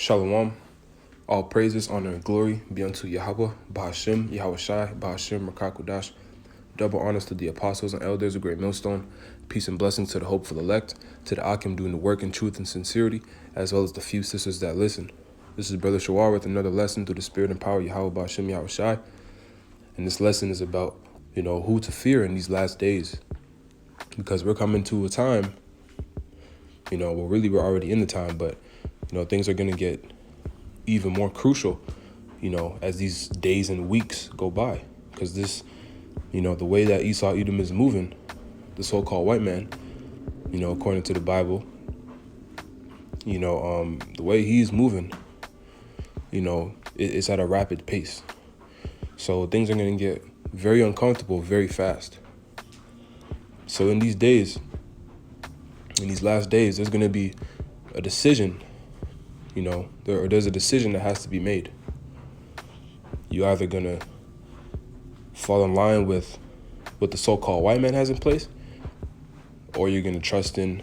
Shalom. All praises, honor, and glory be unto Yahweh, Bahashem, Yahweh Shai, Bahashem, Rakakudash. Double honors to the apostles and elders of Great Millstone. Peace and blessings to the hopeful elect, to the Akim doing the work in truth and sincerity, as well as the few sisters that listen. This is Brother Shawar with another lesson through the spirit and power of Yahweh, Bahashem, Yahweh Shai. And this lesson is about, who to fear in these last days. Because we're coming to a time, we're already in the time, but, things are going to get even more crucial, as these days and weeks go by. Because this, the way that Esau Edom is moving, the so-called white man, according to the Bible, the way he's moving, it's at a rapid pace. So things are going to get very uncomfortable very fast. So in these days, in these last days, there's going to be a decision, there's a decision that has to be made. You're either going to fall in line with what the so-called white man has in place, or you're going to trust in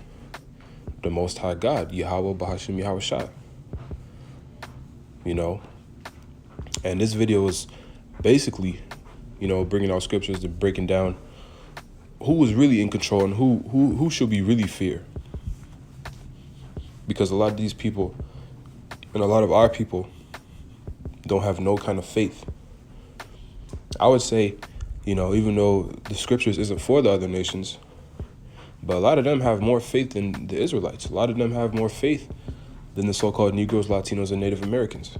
the Most High God, Yahweh, Bahashem, Yahweh Shai. And this video is basically, bringing out scriptures to breaking down who is really in control and who should we really fear. Because a lot of these people and a lot of our people don't have no kind of faith. I would say, even though the scriptures isn't for the other nations, but a lot of them have more faith than the Israelites. A lot of them have more faith than the so-called Negros, Latinos, and Native Americans.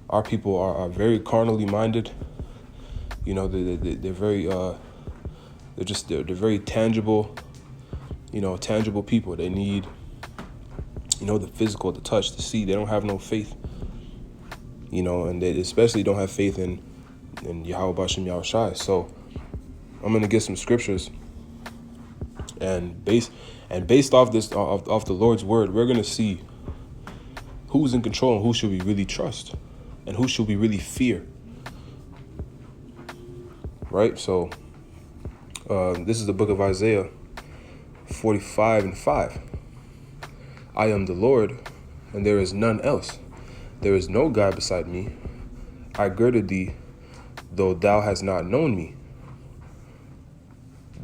Our people are very carnally minded. They're very they're very tangible, tangible people. They need, the physical, the touch, the see. They don't have no faith, and they especially don't have faith in Yahweh Bashem Yahweh Shai. So I'm gonna get some scriptures, and based off this off the Lord's word, we're gonna see who's in control and who should we really trust and who should we really fear. Right? So this is the book of Isaiah 45:5. I am the Lord, and there is none else. There is no God beside me. I girded thee, though thou hast not known me,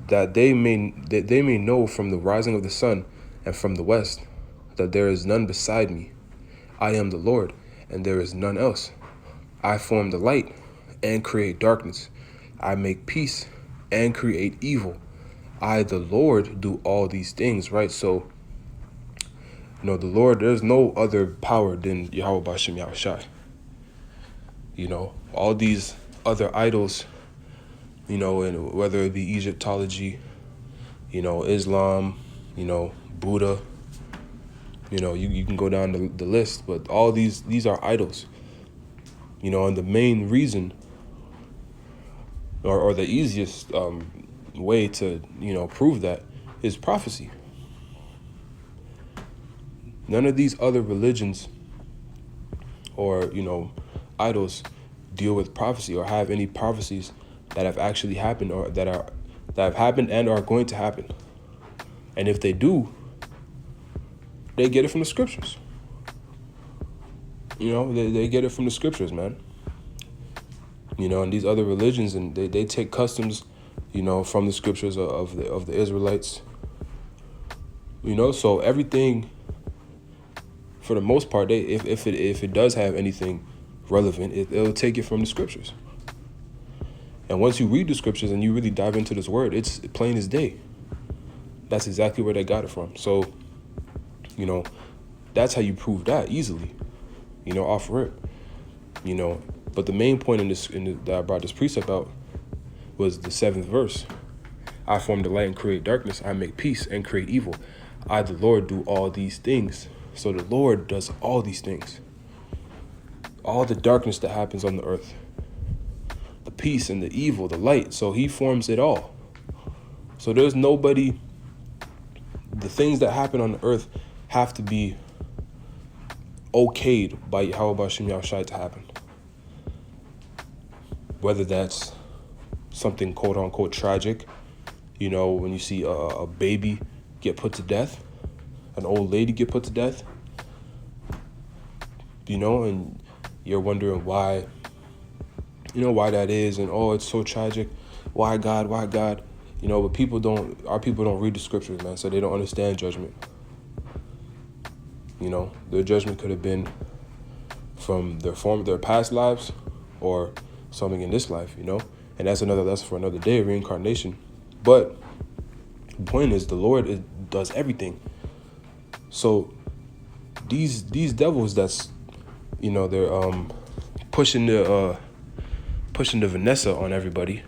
that they may know from the rising of the sun and from the west that there is none beside me. I am the Lord, and there is none else. I form the light and create darkness. I make peace and create evil. I, the Lord, do all these things, right? So, the Lord, there's no other power than Yahweh Bashem Yahweh Shai. All these other idols, and whether it be Egyptology, Islam, Buddha, you can go down the list, but all these are idols, and the main reason or the easiest way to, prove that is prophecy. None of these other religions or, idols deal with prophecy or have any prophecies that have actually happened or that have happened and are going to happen. And if they do, they get it from the scriptures. They get it from the scriptures, man. And these other religions, and they take customs, from the scriptures of the Israelites. So everything, for the most part, if it does have anything relevant, it'll take it from the scriptures. And once you read the scriptures and you really dive into this word, it's plain as day. That's exactly where they got it from. So, that's how you prove that easily, off rip, But the main point that I brought this precept out was the 7th verse. I form the light and create darkness. I make peace and create evil. I, the Lord, do all these things. So the Lord does all these things. All the darkness that happens on the earth, the peace and the evil, the light. So he forms it all. So there's nobody. The things that happen on the earth have to be okayed by Yahweh Bashem Yahweh Shai to happen. Whether that's something quote unquote tragic, when you see a baby get put to death, an old lady get put to death, and you're wondering why, why that is, and oh, it's so tragic. Why God? But our people don't read the scriptures, man, so they don't understand judgment. Their judgment could have been from their past lives or something in this life, and that's another lesson for another day, reincarnation. But the point is, the Lord does everything. So these devils that's, they're pushing the Vanessa on everybody,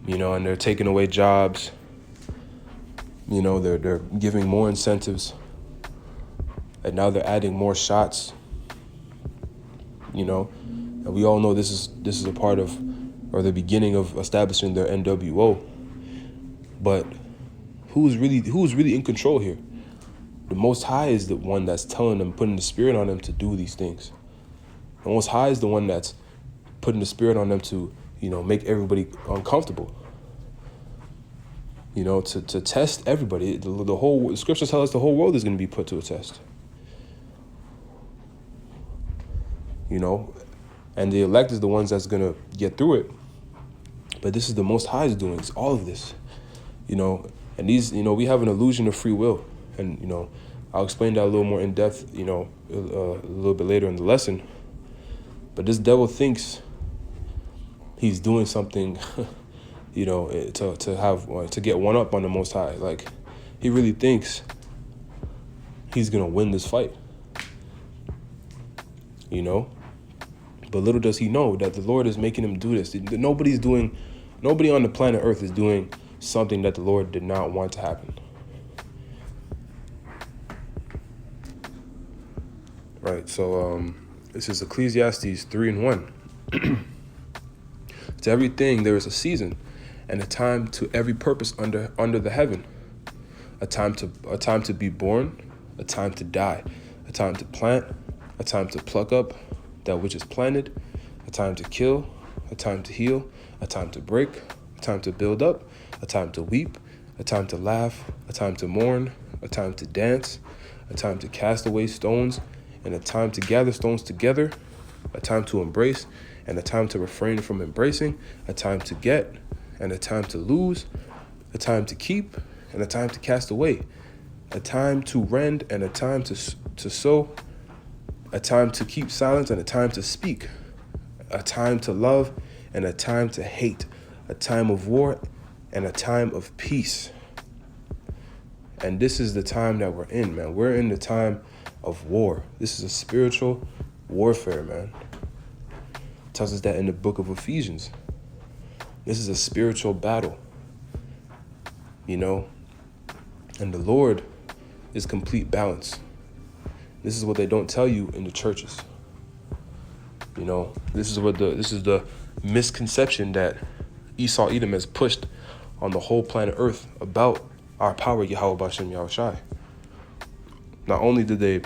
and they're taking away jobs, they're giving more incentives, and now they're adding more shots, and we all know this is a part of, or the beginning of establishing their NWO. But who's really in control here? The Most High is the one that's telling them, putting the Spirit on them to do these things. The Most High is the one that's putting the Spirit on them to, make everybody uncomfortable. To test everybody. The scriptures tell us the whole world is going to be put to a test. And the elect is the ones that's going to get through it. But this is the Most High's doing. It's all of this, and these, we have an illusion of free will. And, I'll explain that a little more in depth, a little bit later in the lesson. But this devil thinks he's doing something, to get one up on the Most High. Like, he really thinks he's going to win this fight, But little does he know that the Lord is making him do this. Nobody on the planet Earth is doing something that the Lord did not want to happen. Right, so this is Ecclesiastes 3:1. To everything there is a season, and a time to every purpose under the heaven. A time to be born, a time to die, a time to plant, a time to pluck up that which is planted, a time to kill, a time to heal, a time to break, a time to build up, a time to weep, a time to laugh, a time to mourn, a time to dance, a time to cast away stones, and a time to gather stones together, a time to embrace, and a time to refrain from embracing, a time to get, and a time to lose, a time to keep, and a time to cast away, a time to rend, and a time to sow, a time to keep silence, and a time to speak, a time to love, and a time to hate, a time of war, and a time of peace. And this is the time that we're in, man. We're in the time of war. This is a spiritual warfare, man. It tells us that in the book of Ephesians. This is a spiritual battle, and the Lord is complete balance. This is what they don't tell you in the churches. This is the misconception that Esau Edom has pushed on the whole planet Earth about our power, Yahweh Bashem Yahushai. Not only did they,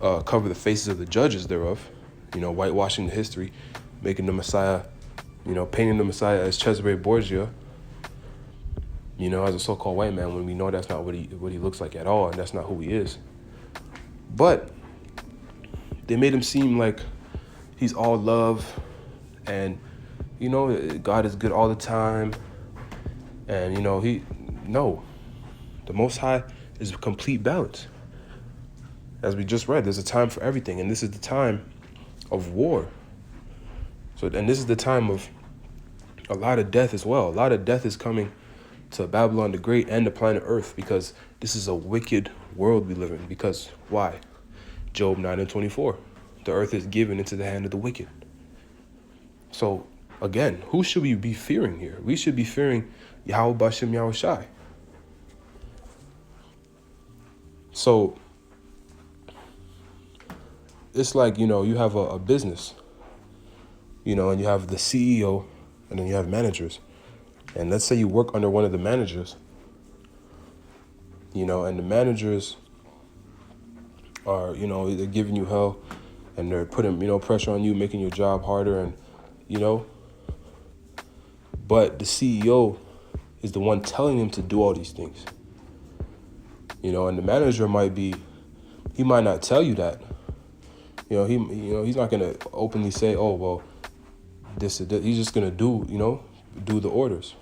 cover the faces of the judges thereof, whitewashing the history, making the Messiah, painting the Messiah as Cesare Borgia, as a so-called white man, when we know that's not what he looks like at all, and that's not who he is. But they made him seem like he's all love, and God is good all the time, and the Most High is complete balance. As we just read, there's a time for everything, and this is the time of war. And this is the time of a lot of death as well. A lot of death is coming to Babylon the Great and the planet Earth, because this is a wicked world we live in. Because why? Job 9:24. The earth is given into the hand of the wicked. So again, who should we be fearing here? We should be fearing Yahweh Bashem Yahushai. So it's like, you have a business, and you have the CEO, and then you have managers. And let's say you work under one of the managers, and the managers are, they're giving you hell, and they're putting, pressure on you, making your job harder, and, but the CEO is the one telling them to do all these things. And the manager he might not tell you that. He's not gonna openly say, oh well, this is this. He's just gonna do the orders.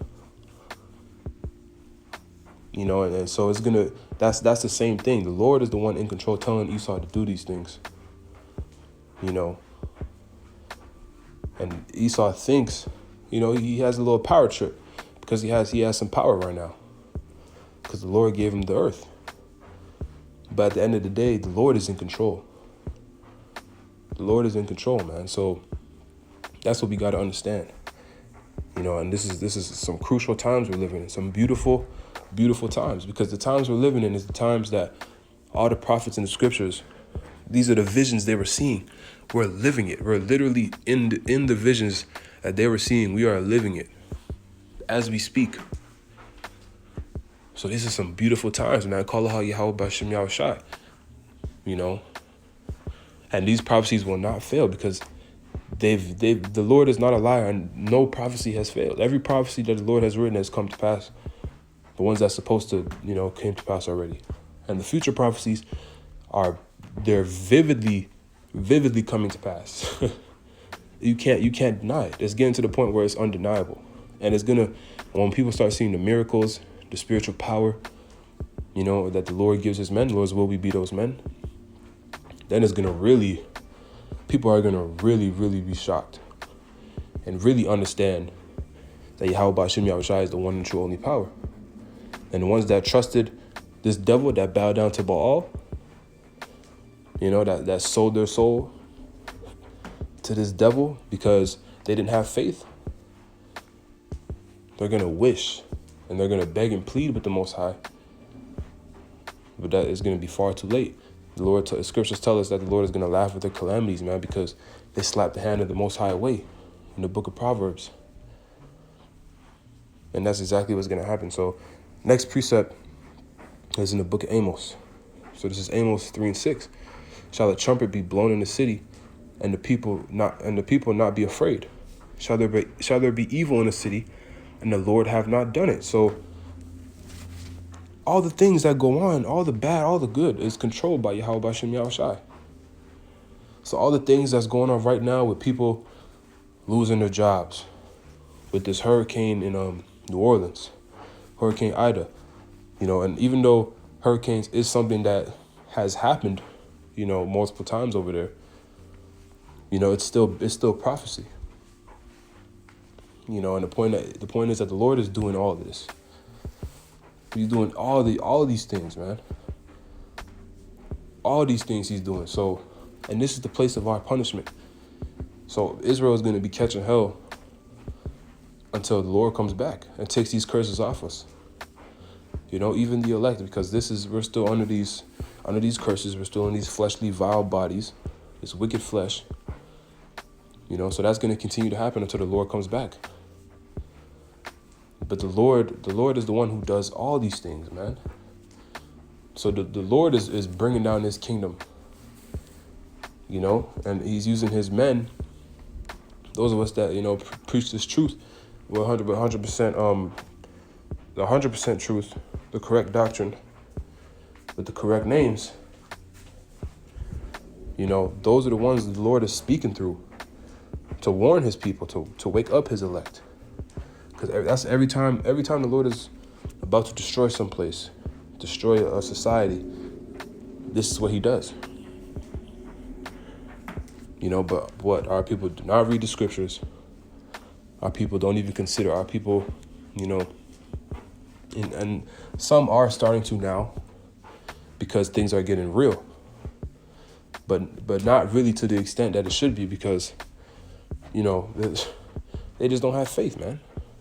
And so it's gonna that's the same thing. The Lord is the one in control, telling Esau to do these things. And Esau thinks, he has a little power trip because he has some power right now because the Lord gave him the earth. But at the end of the day, the Lord is in control. The Lord is in control, man. So that's what we got to understand. And this is some crucial times we're living in, some beautiful, beautiful times, because the times we're living in is the times that all the prophets in the scriptures, these are the visions they were seeing. We're living it. We're literally in the visions that they were seeing. We are living it as we speak. So these are some beautiful times, man. Call it Yahweh B'Shem Yahushai. And these prophecies will not fail because the Lord is not a liar, and no prophecy has failed. Every prophecy that the Lord has written has come to pass. The ones that's supposed to, came to pass already. And the future prophecies they're vividly coming to pass. You can't deny it. It's getting to the point where it's undeniable. And it's when people start seeing the miracles, the spiritual power, that the Lord gives his men, Lord's will we be those men, then people are gonna really, really be shocked and really understand that Yahweh B'Shem Yahushai is the one and true only power. And the ones that trusted this devil, that bowed down to Baal, that sold their soul to this devil because they didn't have faith, they're going to wish and they're going to beg and plead with the Most High. But that is going to be far too late. The scriptures tell us that the Lord is going to laugh at their calamities, man, because they slapped the hand of the Most High away in the book of Proverbs. And that's exactly what's going to happen. So next precept is in the book of Amos. So this is Amos 3:6. Shall a trumpet be blown in the city, and the people not be afraid? Shall there be evil in the city, and the Lord have not done it? So all the things that go on, all the bad, all the good, is controlled by Yahweh B'Shem Yahushai. So all the things that's going on right now with people losing their jobs, with this hurricane in New Orleans, Hurricane Ida, and even though hurricanes is something that has happened, multiple times over there, it's still prophecy. And the point is that the Lord is doing all this. He's doing all these things, man. All these things he's doing. So, and this is the place of our punishment. So Israel is going to be catching hell until the Lord comes back and takes these curses off us. Even the elect, because we're still under these curses. We're still in these fleshly, vile bodies, this wicked flesh. So that's going to continue to happen until the Lord comes back. But the Lord is the one who does all these things, man. So the Lord is bringing down his kingdom, and he's using his men, those of us that, preach this truth, 100%, the 100% truth, the correct doctrine, with the correct names. Those are the ones the Lord is speaking through to warn his people, to wake up his elect. Because that's every time the Lord is about to destroy someplace, destroy a society, this is what he does. But what our people do not read the scriptures. Our people don't even consider. Our people, and some are starting to now because things are getting real. But not really to the extent that it should be, because, they just don't have faith, man.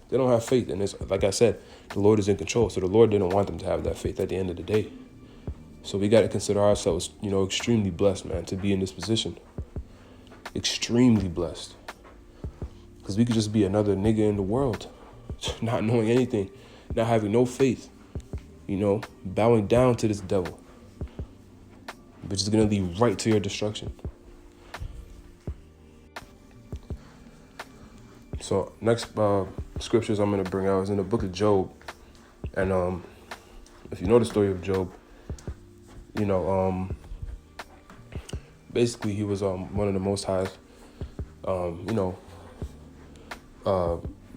They don't have faith. And it's, like I said, the Lord is in control. So the Lord didn't want them to have that faith at the end of the day. So we got to consider ourselves, extremely blessed, man, to be in this position. Extremely blessed. Because we could just be another nigga in the world, not knowing anything, not having no faith, bowing down to this devil, which is going to lead right to your destruction. So next scriptures I'm going to bring out is in the book of Job. And if you know the story of Job, you know, basically he was one of the most high,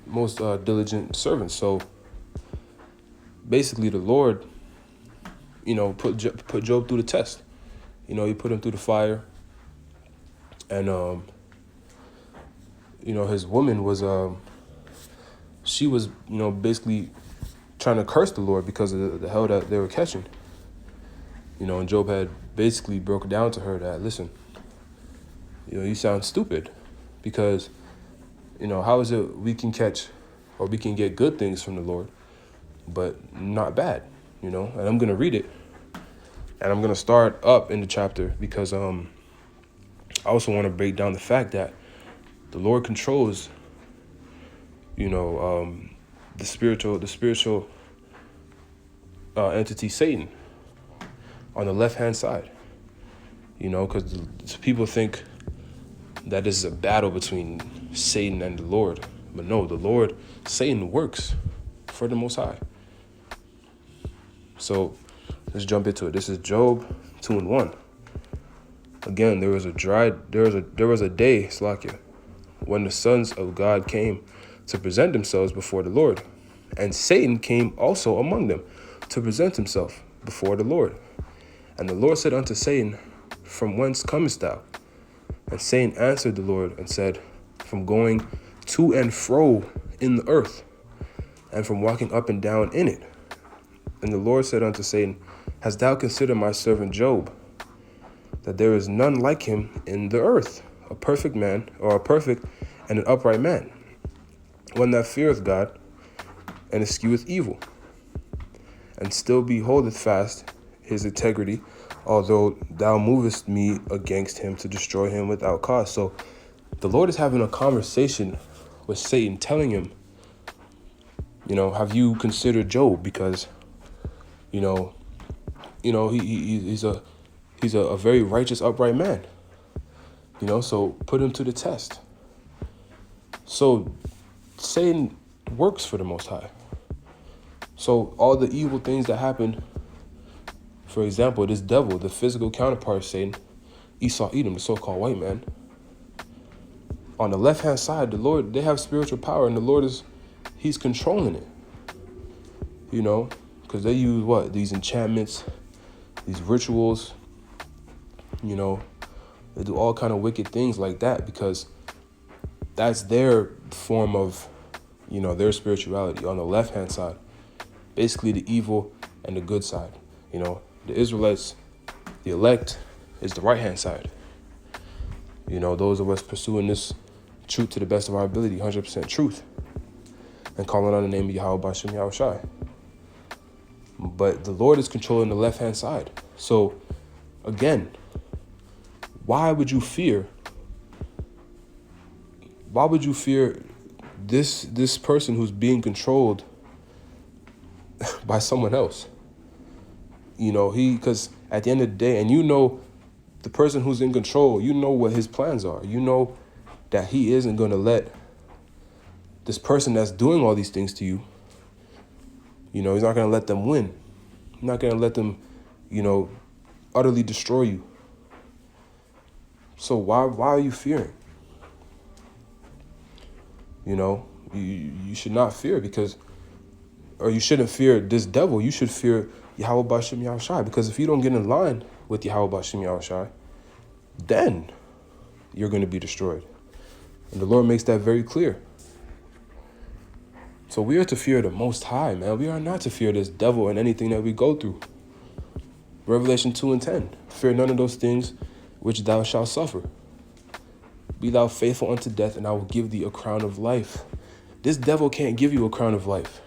most diligent servants. So basically the Lord, put Job through the test. He put him through the fire. And, his woman was, she was, basically trying to curse the Lord because of the hell that they were catching. And Job had basically broke down to her that, listen, you sound stupid because, how is it we can catch or we can get good things from the Lord, but not bad, And I'm going to read it. And I'm going to start up in the chapter because I also want to break down the fact that the Lord controls, the spiritual entity Satan on the left-hand side, because people think that this is a battle between Satan and the Lord. But no, Satan works for the Most High. So let's jump into it. This is Job 2:1. Again, there was a day, Slakia, when the sons of God came to present themselves before the Lord, and Satan came also among them to present himself before the Lord. And the Lord said unto Satan, From whence comest thou? And Satan answered the Lord and said, From going to and fro in the earth, and from walking up and down in it. And the Lord said unto Satan, Hast thou considered my servant Job, that there is none like him in the earth, a perfect man, or a perfect and an upright man, one that feareth God, and escheweth evil, and still beholdeth fast his integrity, although thou movest me against him to destroy him without cause. So the Lord is having a conversation with Satan, telling him, have you considered Job? Because, he's a very righteous, upright man. So put him to the test. So Satan works for the Most High. So all the evil things that happen, for example, this devil, the physical counterpart of Satan, Esau, Edom, the so-called white man, on the left-hand side, the Lord, they have spiritual power, and the Lord he's controlling it. Because they use these enchantments, these rituals, they do all kind of wicked things like that because that's their form of, their spirituality on the left-hand side. Basically the evil and the good side. The Israelites, the elect, is the right-hand side. Those of us pursuing this truth to the best of our ability, 100% truth, and calling on the name of Yahweh Bashem Yahushai. But the Lord is controlling the left-hand side. So, again, why would you fear this person who's being controlled by someone else? Because at the end of the day, and the person who's in control, what his plans are. That he isn't going to let this person that's doing all these things to you, he's not going to let them win. He's not going to let them, utterly destroy you. So why are you fearing? You should not fear or you shouldn't fear this devil. You should fear Yahweh Bashem Yahushai, because if you don't get in line with Yahweh Bashem Yahushai, then you're going to be destroyed. And the Lord makes that very clear. So we are to fear the Most High, man. We are not to fear this devil and anything that we go through. Revelation 2:10, fear none of those things which thou shalt suffer. Be thou faithful unto death, and I will give thee a crown of life. This devil can't give you a crown of life.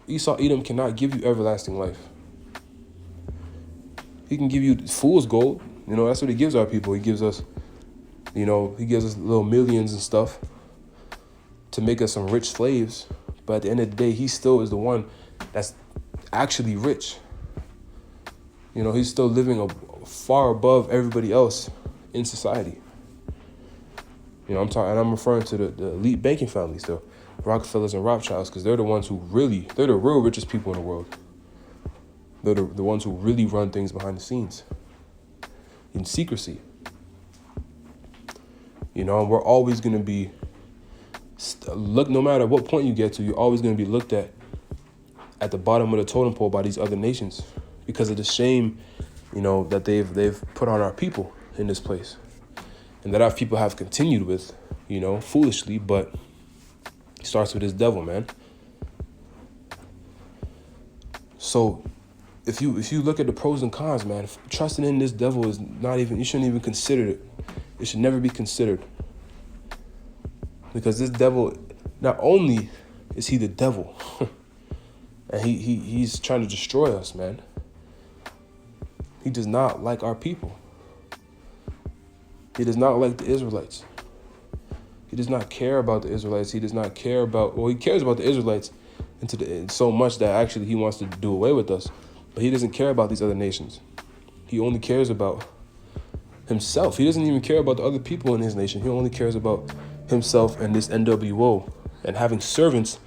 Esau, Edom cannot give you everlasting life. He can give you fool's gold. That's what he gives our people. He gives us, he gives us little millions and stuff to make us some rich slaves. But at the end of the day, he still is the one that's actually rich. He's still living far above everybody else in society. I'm referring to the elite banking families, the Rockefellers and Rothschilds, because they're the ones they're the real richest people in the world. They're the ones who really run things behind the scenes in secrecy. You know, we're always going to be, no matter what point you get to, you're always going to be looked at the bottom of the totem pole by these other nations because of the shame, you know, that they've put on our people in this place, and that our people have continued with, you know, foolishly. But it starts with this devil, man. So if you look at the pros and cons, man, trusting in this devil is not even, you shouldn't even consider it. It should never be considered. Because this devil, not only is he the devil, and he's trying to destroy us, man. He does not like our people. He does not like the Israelites. He does not care about the Israelites. He does not care about, well, he cares about the Israelites so much that actually he wants to do away with us. But he doesn't care about these other nations. He only cares about himself. He doesn't even care about the other people in his nation. He only cares about himself and this NWO and having servants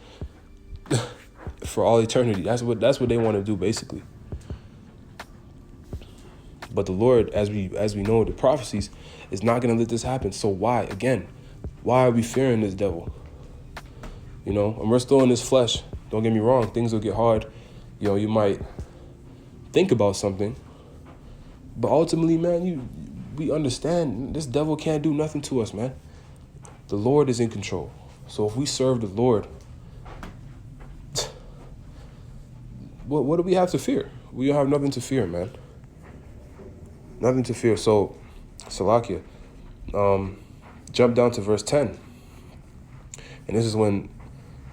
for all eternity. That's what they want to do, basically. But the Lord, as we know the prophecies, is not going to let this happen. So why are we fearing this devil? You know, and we're still in this flesh. Don't get me wrong. Things will get hard. You know, you might think about something, but ultimately, man, we understand this devil can't do nothing to us, man. The Lord is in control. So if we serve the Lord, what do we have to fear? We have nothing to fear, man. Nothing to fear. So, Salakia, jump down to verse 10. And this is when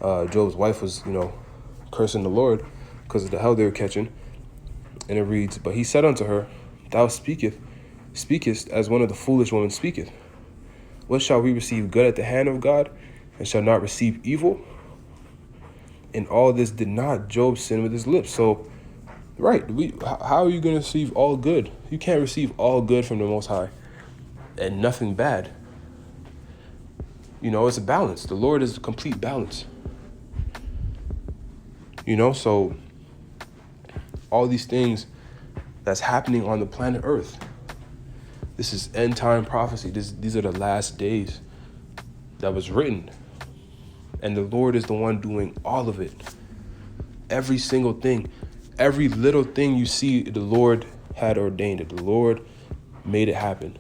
Job's wife was, you know, cursing the Lord because of the hell they were catching. And it reads, "But he said unto her, Thou speakest as one of the foolish women speaketh. What shall we receive good at the hand of God, and shall not receive evil? In all this did not Job sin with his lips." So, right, how are you going to receive all good? You can't receive all good from the Most High and nothing bad. You know, it's a balance. The Lord is a complete balance. You know, so all these things that's happening on the planet Earth, this is end time prophecy. These are the last days that was written. And the Lord is the one doing all of it. Every single thing, every little thing you see, the Lord had ordained it. The Lord made it happen.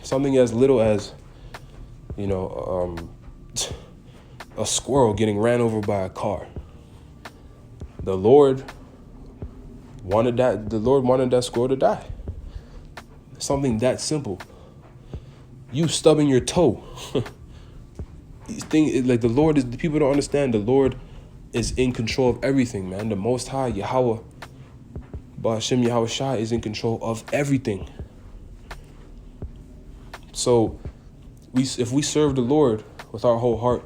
Something as little as, you know, a squirrel getting ran over by a car. The Lord wanted that squirrel to die. Something that simple. You stubbing your toe. Like the Lord is, the people don't understand. The Lord is in control of everything, man. The Most High, Yahweh, Ba'ashem Yahweh Shai, is in control of everything. So if we serve the Lord with our whole heart,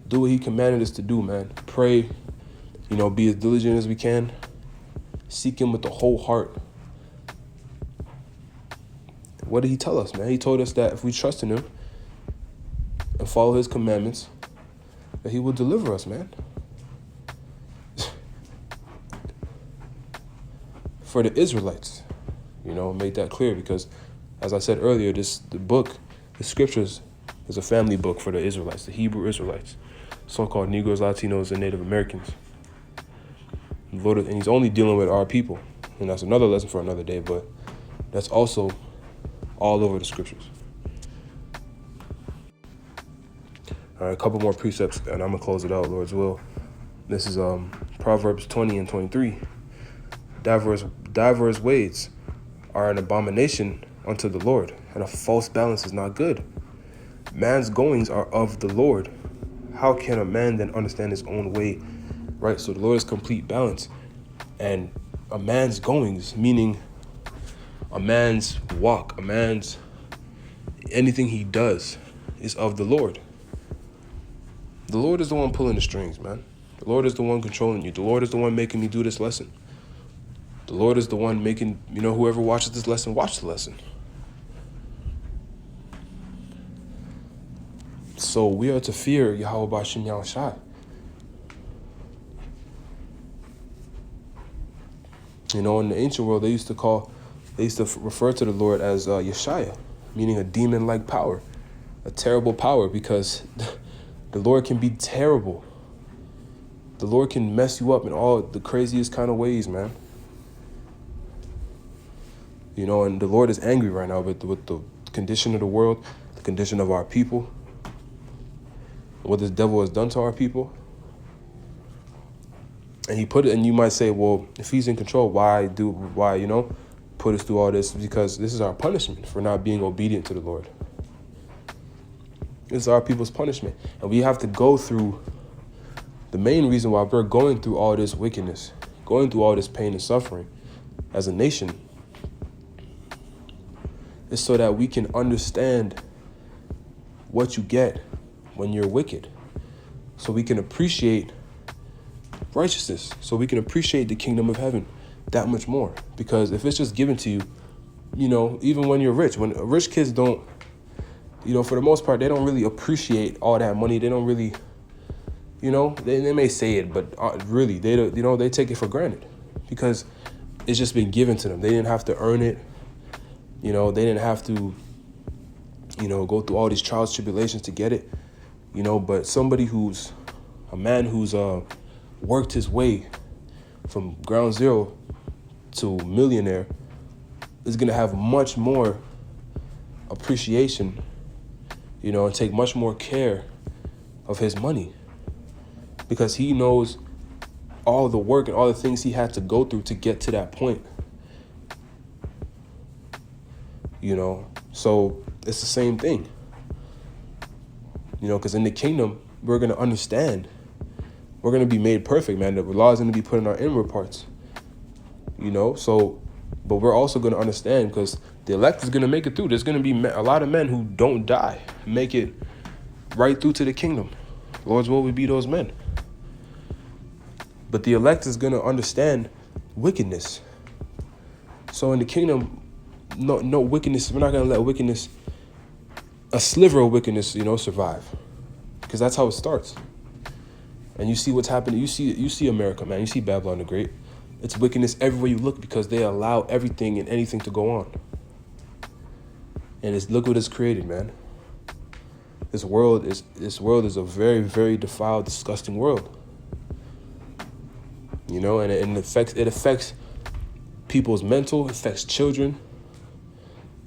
do what he commanded us to do, man. Pray, you know, be as diligent as we can. Seek him with the whole heart. What did he tell us, man? He told us that if we trust in him and follow his commandments, that he will deliver us, man. For the Israelites, you know, make that clear, because as I said earlier, the scriptures is a family book for the Israelites, the Hebrew Israelites, so-called Negros, Latinos, and Native Americans. And he's only dealing with our people, and that's another lesson for another day, but that's also all over the scriptures. All right, a couple more precepts, and I'm going to close it out, Lord's will. This is Proverbs 20 and 23. Diverse ways are an abomination unto the Lord, and a false balance is not good. Man's goings are of the Lord. How can a man then understand his own way? Right, so the Lord is complete balance. And a man's goings, meaning a man's walk, anything he does is of the Lord. The Lord is the one pulling the strings, man. The Lord is the one controlling you. The Lord is the one making me do this lesson. The Lord is the one making, you know, whoever watches this lesson, watch the lesson. So we are to fear Yahweh Ba'ashem Yahweh Shai. You know, in the ancient world, they used to refer to the Lord as Yeshaya, meaning a demon-like power, a terrible power, because the Lord can be terrible. The Lord can mess you up in all the craziest kind of ways, man. You know, and the Lord is angry right now with the condition of the world, the condition of our people, what this devil has done to our people. And he put it, and you might say, well, if he's in control, why, you know, put us through all this? Because this is our punishment for not being obedient to the Lord. This is our people's punishment. And we have to go through the main reason why we're going through all this wickedness, going through all this pain and suffering as a nation, is so that we can understand what you get when you're wicked. So we can appreciate righteousness, so we can appreciate the kingdom of heaven that much more. Because if it's just given to you, you know, even when you're rich, when rich kids don't, you know, for the most part, they don't really appreciate all that money. They don't really, you know, they may say it, but really, they don't, you know, they take it for granted because it's just been given to them. They didn't have to earn it. You know, they didn't have to, you know, go through all these trials, tribulations to get it, you know. But a man who's worked his way from ground zero to millionaire is going to have much more appreciation, you know, and take much more care of his money, because he knows all the work and all the things he had to go through to get to that point. You know, so it's the same thing, you know, because in the kingdom, we're going to understand. We're going to be made perfect, man. The law is going to be put in our inward parts, you know. So, but we're also going to understand, because the elect is going to make it through. There's going to be a lot of men who don't die, make it right through to the kingdom. Lord's will we be those men. But the elect is going to understand wickedness. So in the kingdom, no wickedness. We're not going to let wickedness, a sliver of wickedness, you know, survive, because that's how it starts. And you see what's happening. You see America, man. You see Babylon the Great. It's wickedness everywhere you look, because they allow everything and anything to go on. And look what it's created, man. This world is a very, very defiled, disgusting world. You know, and it affects people's mental, it affects children,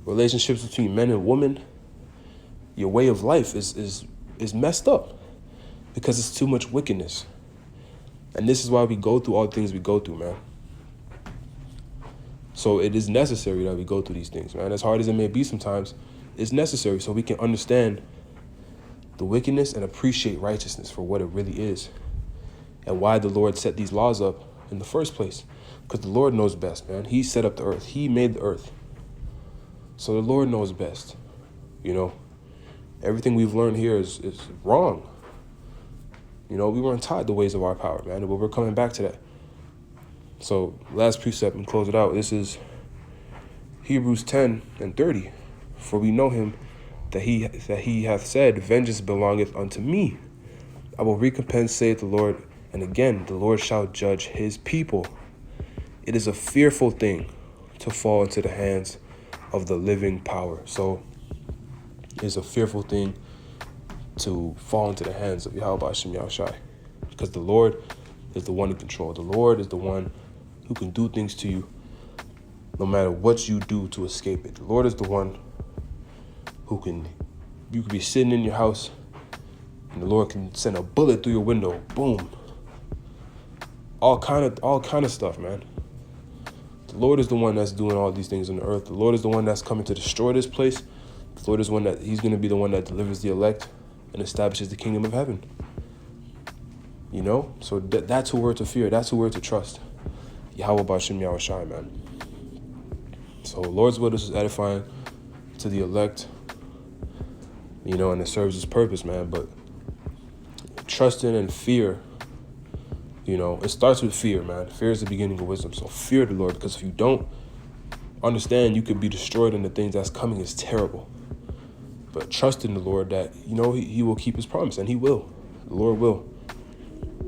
relationships between men and women. Your way of life is messed up because it's too much wickedness. And this is why we go through all the things we go through, man. So it is necessary that we go through these things, man. As hard as it may be sometimes, it's necessary so we can understand the wickedness and appreciate righteousness for what it really is, and why the Lord set these laws up in the first place. Because the Lord knows best, man. He set up the earth. He made the earth. So the Lord knows best, you know. Everything we've learned here is wrong. You know, we weren't taught the ways of our power, man, but we're coming back to that. So last precept and close it out. This is Hebrews 10:30. For we know him that he hath said, vengeance belongeth unto me. I will recompense, saith the Lord. And again, the Lord shall judge his people. It is a fearful thing to fall into the hands of the living power. So it's a fearful thing to fall into the hands of Yahweh Hashem Yahushai, because the Lord is the one in control. The Lord is the one who can do things to you no matter what you do to escape it. The Lord is the one who you could be sitting in your house and the Lord can send a bullet through your window. Boom. All kind of stuff, man. The Lord is the one that's doing all these things on the earth. The Lord is the one that's coming to destroy this place. The Lord is he's going to be the one that delivers the elect and establishes the kingdom of heaven. You know? So that's who we're to fear. That's who we're to trust. Yahweh B'Hashem Yahushai, man. So Lord's will is edifying to the elect, you know, and it serves its purpose, man. But trusting and fear, you know, it starts with fear, man. Fear is the beginning of wisdom. So fear the Lord, because if you don't understand, you could be destroyed, and the things that's coming is terrible. But trust in the Lord that, you know, he will keep his promise, and he will. The Lord will.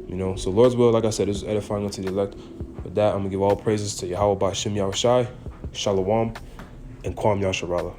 You know, so Lord's will, like I said, is edifying unto the elect. With that, I'm going to give all praises to Yahweh Ba'Shem Yahushai, Shalom, and Kwam Yasharala.